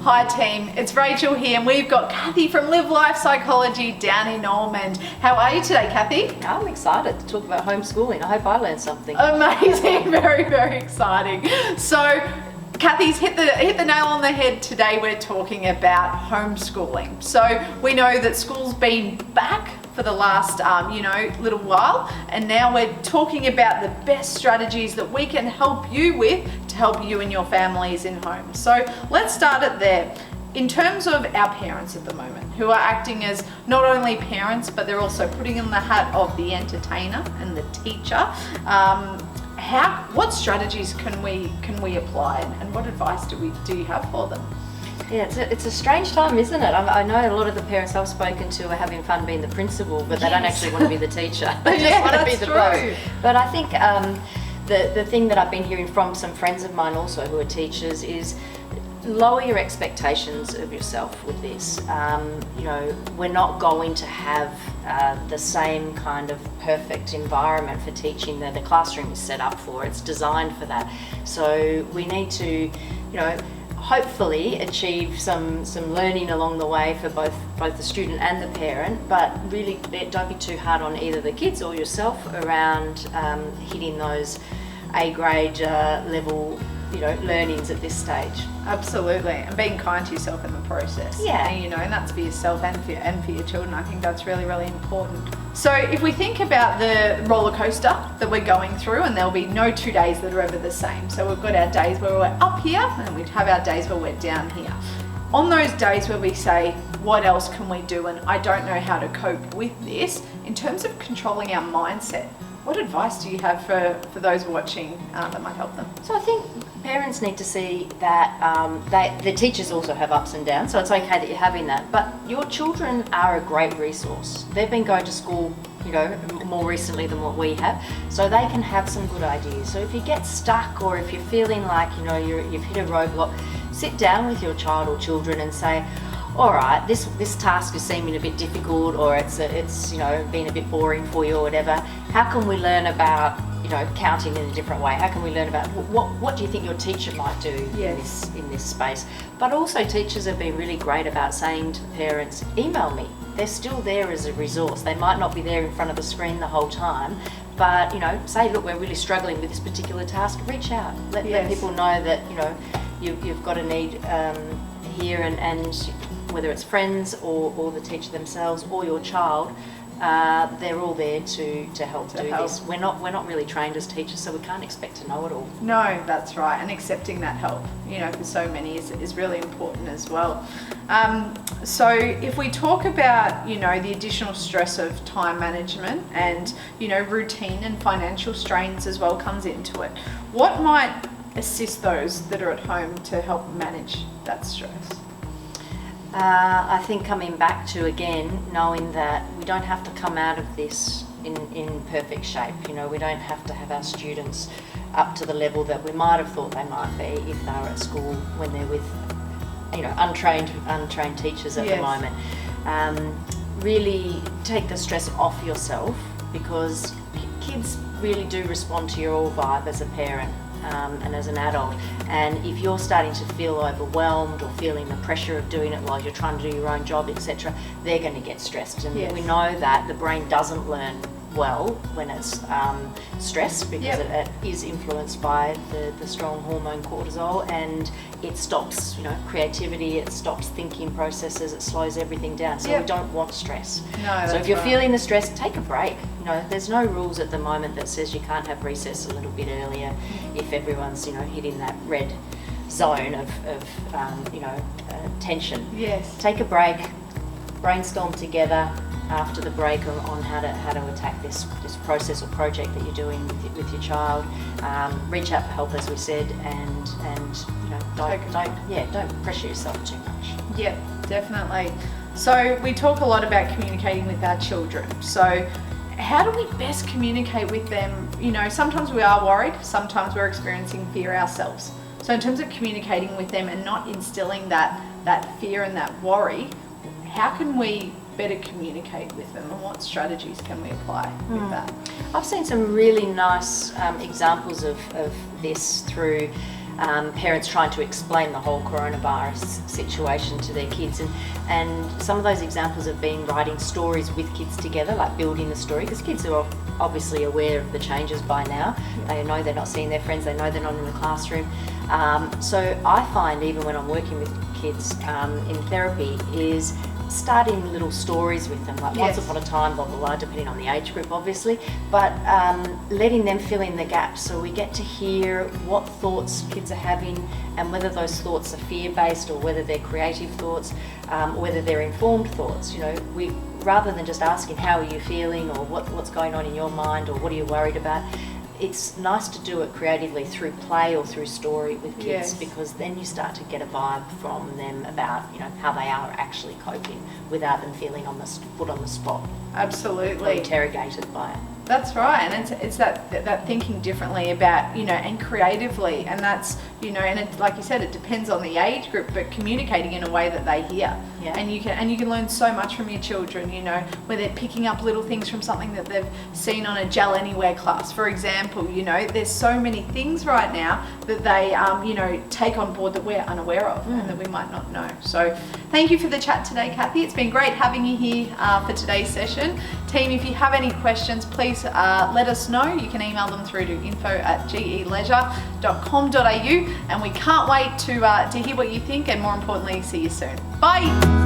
Hi team, it's Rachel here and we've got Kathy from Live Life Psychology down in Ormond. How are you today, Kathy? I'm excited to talk about homeschooling. I hope I learned something. Amazing, very, very exciting. So Kathy's hit the nail on the head today. We're talking about homeschooling. So we know that school's been back for the last little while, and now we're talking about the best strategies that we can help you with to help you and your families in home. So let's start it there. In terms of our parents at the moment, who are acting as not only parents, but they're also putting on the hat of the entertainer and the teacher, what strategies can we apply, and what advice do you have for them? Yeah, it's a strange time, isn't it? I know a lot of the parents I've spoken to are having fun being the principal, but they don't actually want to be the teacher. They just want to be the boss. But I think the thing that I've been hearing from some friends of mine also who are teachers is lower your expectations of yourself with this. We're not going to have the same kind of perfect environment for teaching that the classroom is set up for. It's designed for that. So we need to, hopefully achieve some learning along the way for both the student and the parent, but really don't be too hard on either the kids or yourself around hitting those A grade level learnings at this stage. Absolutely, and being kind to yourself in the process. Yeah. And that's for yourself and for your children. I think that's really, really important. So if we think about the roller coaster that we're going through, and there'll be no 2 days that are ever the same. So we've got our days where we're up here, and we have our days where we're down here. On those days where we say, what else can we do, and I don't know how to cope with this, in terms of controlling our mindset, what advice do you have for those watching that might help them? So I think parents need to see that the teachers also have ups and downs, so it's okay that you're having that. But your children are a great resource. They've been going to school, more recently than what we have, so they can have some good ideas. So if you get stuck, or if you're feeling like you've hit a roadblock, sit down with your child or children and say, all right, this task is seeming a bit difficult, or it's been a bit boring for you or whatever. How can we learn about counting in a different way? How can we learn about what do you think your teacher might do in this space? But also teachers have been really great about saying to the parents, email me. They're still there as a resource. They might not be there in front of the screen the whole time, but say, look, we're really struggling with this particular task. Reach out. Let people know that you've got a need here, and whether it's friends or the teacher themselves or your child, they're all there to help do this. We're not really trained as teachers, so we can't expect to know it all. No, that's right. And accepting that help, for so many is really important as well. So if we talk about, the additional stress of time management and, routine and financial strains as well comes into it, what might assist those that are at home to help manage that stress? I think coming back to, again, knowing that we don't have to come out of this in perfect shape. We don't have to have our students up to the level that we might have thought they might be if they were at school when they're with, untrained teachers at the moment. Really take the stress off yourself, because kids really do respond to your vibe as a parent. And as an adult, and if you're starting to feel overwhelmed or feeling the pressure of doing it while you're trying to do your own job, etc., they're going to get stressed. And we know that the brain doesn't learn well when it's stressed, because it is influenced by the strong hormone cortisol, and it stops creativity, it stops thinking processes, it slows everything down. So we don't want stress. No, so if you're feeling the stress, take a break. There's no rules at the moment that says you can't have recess a little bit earlier if everyone's hitting that red zone of tension. Yes. Take a break, brainstorm together after the break on how to attack this process or project that you're doing with your child. Reach out for help, as we said, and don't pressure yourself too much. Yeah, definitely. So we talk a lot about communicating with our children. So how do we best communicate with them? Sometimes we are worried, sometimes we're experiencing fear ourselves. So in terms of communicating with them and not instilling that fear and that worry, how can we better communicate with them, and what strategies can we apply with that? I've seen some really nice examples of this through parents trying to explain the whole coronavirus situation to their kids. And some of those examples have been writing stories with kids together, like building the story, because kids are obviously aware of the changes by now. They know they're not seeing their friends, they know they're not in the classroom. So I find, even when I'm working with kids in therapy, is starting little stories with them, like once upon a time, blah, blah, blah, depending on the age group, obviously, but letting them fill in the gaps, so we get to hear what thoughts kids are having and whether those thoughts are fear-based or whether they're creative thoughts, or whether they're informed thoughts. You know, we, rather than just asking how are you feeling or what's going on in your mind or what are you worried about, it's nice to do it creatively through play or through story with kids, because then you start to get a vibe from them about, you know, how they are actually coping without them feeling put on the spot. Absolutely. Or interrogated by it. That's right, and it's that thinking differently about, you know, and creatively, and that's, you know, and it, like you said, it depends on the age group, but communicating in a way that they hear. Yeah. And you can learn so much from your children, you know, where they're picking up little things from something that they've seen on a Gel Anywhere class, for example. You know, there's so many things right now that they, you know, take on board that we're unaware of and that we might not know. So thank you for the chat today, Kathy. It's been great having you here for today's session. Team, if you have any questions, please let us know. You can email them through to info@geleisure.com.au, and we can't wait to hear what you think, and more importantly, see you soon. Bye.